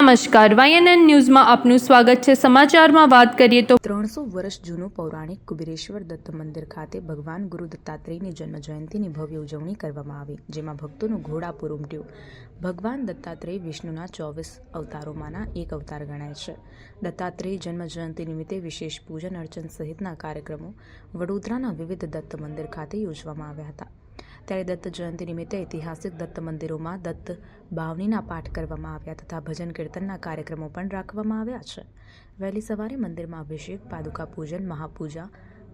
નમસ્કાર, YNN ન્યૂઝમાં આપનું સ્વાગત છે। સમાચારમાં વાત કરીએ તો 300 વર્ષ જૂનું પૌરાણિક કુબેરેશ્વર દત્ત મંદિર ખાતે ભગવાન ગુરુ દત્તાત્રેયની જન્મ જયંતિની ભવ્ય ઉજવણી કરવામાં આવી, જેમાં ભક્તોનું ઘોડાપૂર ઉમટ્યું। ભગવાન દત્તાત્રેય વિષ્ણુના 24 અવતારોમાંના એક અવતાર ગણાય છે। દત્તાત્રેય જન્મ જયંતિ નિમિત્તે વિશેષ પૂજન અર્ચન સહિતના કાર્યક્રમો વડોદરાના વિવિધ દત્ત મંદિર ખાતે યોજવામાં આવ્યા હતા। ત્યારે દત્ત જયંતિ નિમિત્તે ઐતિહાસિક દત્ત મંદિરોમાં દત્ત બાવનીના પાઠ કરવામાં આવ્યા તથા ભજન કીર્તનના કાર્યક્રમો પણ રાખવામાં આવ્યા છે। વહેલી સવારે મંદિરમાં અભિષેક, પાદુકા પૂજન, મહાપૂજા,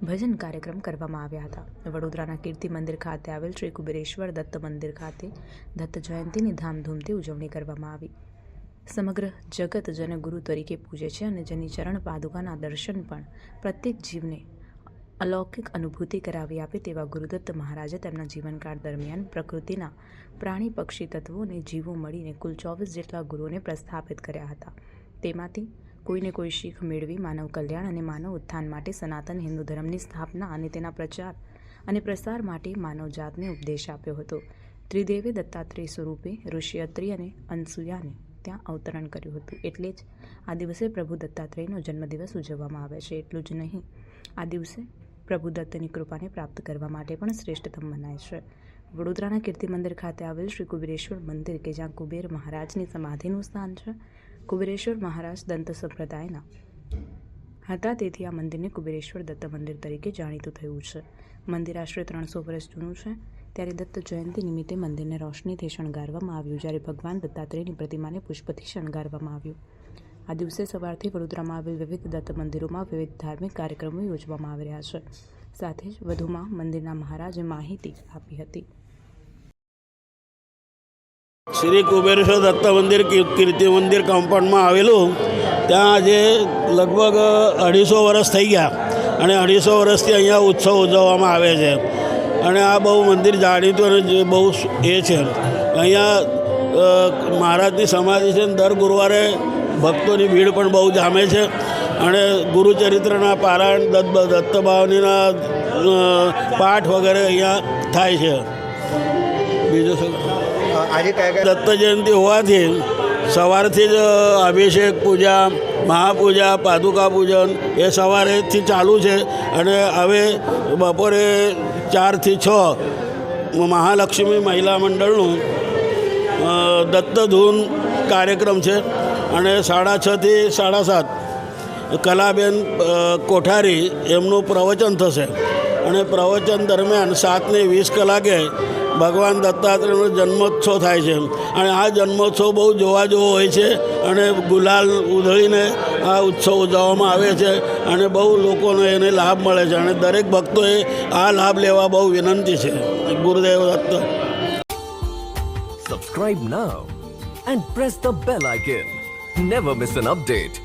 ભજન કાર્યક્રમ કરવામાં આવ્યા હતા। વડોદરાના કીર્તિ મંદિર ખાતે આવેલ શ્રી કુબેરેશ્વર દત્ત મંદિર ખાતે દત્ત જયંતિની ધામધૂમથી ઉજવણી કરવામાં આવી। સમગ્ર જગત જેને ગુરુ તરીકે પૂજે છે અને જેની ચરણ પાદુકાના દર્શન પણ પ્રત્યેક જીવને અલૌકિક અનુભૂતિ કરાવી આપે તેવા ગુરુદત્ત મહારાજે તેમના જીવનકાળ દરમિયાન પ્રકૃતિના પ્રાણી, પક્ષી, તત્વો અને જીવો મળીને કુલ 24 જેટલા ગુરુઓને પ્રસ્થાપિત કર્યા હતા। તેમાંથી કોઈને કોઈ શીખ મેળવી માનવ કલ્યાણ અને માનવ ઉત્થાન માટે સનાતન હિન્દુ ધર્મની સ્થાપના અને તેના પ્રચાર અને પ્રસાર માટે માનવજાતને ઉપદેશ આપ્યો હતો। ત્રિદેવે દત્તાત્રેય સ્વરૂપે ઋષિ અત્રિ અને અનસૂયાને ત્યાં અવતરણ કર્યું હતું, એટલે જ આ દિવસે પ્રભુ દત્તાત્રેયનો જન્મદિવસ ઉજવવામાં આવે છે। એટલું જ નહીં, આ દિવસે પ્રભુ દત્તની કૃપાને પ્રાપ્ત કરવા માટે પણ શ્રેષ્ઠતમ મનાય છે। વડોદરાના કીર્તિ મંદિર ખાતે આવેલ શ્રી કુબેરેશ્વર મંદિર કે જ્યાં કુબેર મહારાજની સમાધિનું સ્થાન છે। કુબેરેશ્વર મહારાજ દંત સંપ્રદાયના હતા, તેથી આ મંદિરને કુબેરેશ્વર દત્ત મંદિર તરીકે જાણીતું થયું છે। મંદિર આશરે 300 વર્ષ જૂનું છે। ત્યારે દત્ત જયંતિ નિમિત્તે મંદિરને રોશનીથી શણગારવામાં આવ્યું, જ્યારે ભગવાન દત્તાત્રેયની પ્રતિમાને પુષ્પથી શણગારવામાં આવ્યું। આ દિવસે સવારથી વડોદરામાં આવેલ વિવિધ દત્ત મંદિરોમાં વિવિધ ધાર્મિક કાર્યક્રમો યોજવામાં આવી રહ્યા છે। સાથે જ વધુમાં મંદિરના મહારાજે માહિતી આપી હતી। શ્રી કુબેરેશ્વર દત્ત મંદિર કીર્તિ મંદિર કમ્પાઉન્ડમાં આવેલું, ત્યાં આજે લગભગ 250 વર્ષ થઈ ગયા અને 250 વર્ષથી અહીંયા ઉત્સવ ઉજવવામાં આવે છે અને આ બહુ મંદિર જાણીતું અને બહુ એ છે। અહીંયા મહારાજની સમાધિ છે, દર ગુરુવારે ભક્તોની ભીડ પણ બહુ જામે છે અને ગુરુચરિત્રના પારાયણ, દત્ત બાવનીના પાઠ વગેરે અહીંયા થાય છે। બીજું શું, આજે દત્ત જયંતિ હોવાથી સવારથી જ અભિષેક, પૂજા, મહાપૂજા, પાદુકા પૂજન એ સવારેથી ચાલુ છે અને હવે બપોરે 4 થી 6 મહાલક્ષ્મી મહિલા મંડળનું દત્તધૂન કાર્યક્રમ છે અને 6:30 થી 7:30 કલાબેન કોઠારી એમનું પ્રવચન થશે અને પ્રવચન દરમિયાન 7:20 કલાકે ભગવાન દત્તાત્રેયનો જન્મોત્સવ થાય છે અને આ જન્મોત્સવ બહુ જોવા જેવો હોય છે અને ગુલાલ ઉધળીને આ ઉત્સવ ઉજવવામાં આવે છે અને બહુ લોકોને એને લાભ મળે છે અને દરેક ભક્તોએ આ લાભ લેવા બહુ વિનંતી છે। ગુરુદેવ Dutt. Subscribe now and press the bell icon. Never miss an update.